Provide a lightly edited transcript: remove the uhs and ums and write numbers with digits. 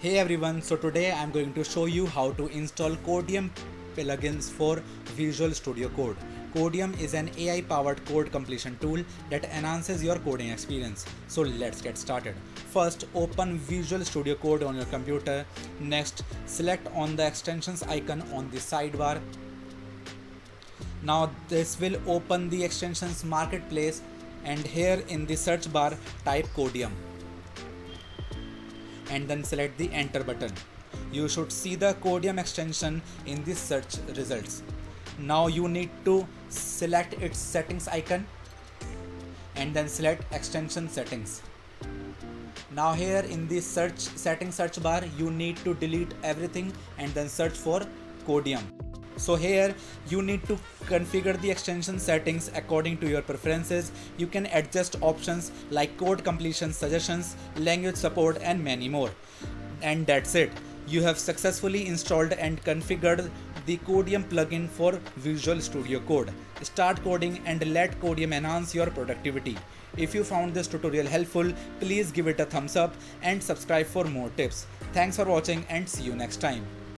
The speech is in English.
Hey everyone, so today I'm going to show you how to install Codeium plugins for Visual Studio Code. Codeium is an AI powered code completion tool that enhances your coding experience. So let's get started. First, open Visual Studio Code on your computer. Next, select on the extensions icon on the sidebar. Now this will open the extensions marketplace, and here in the search bar type Codeium and then select the enter button. You should see the Codeium extension in the search results. Now you need to select its settings icon and then select extension settings. Now here in the settings search bar you need to delete everything and then search for Codeium. So here you need to configure the extension settings according to your preferences. You can adjust options like code completion suggestions, language support and many more. And that's it. You have successfully installed and configured the Codeium plugin for Visual Studio Code. Start coding and let Codeium enhance your productivity. If you found this tutorial helpful, please give it a thumbs up and subscribe for more tips. Thanks for watching and see you next time.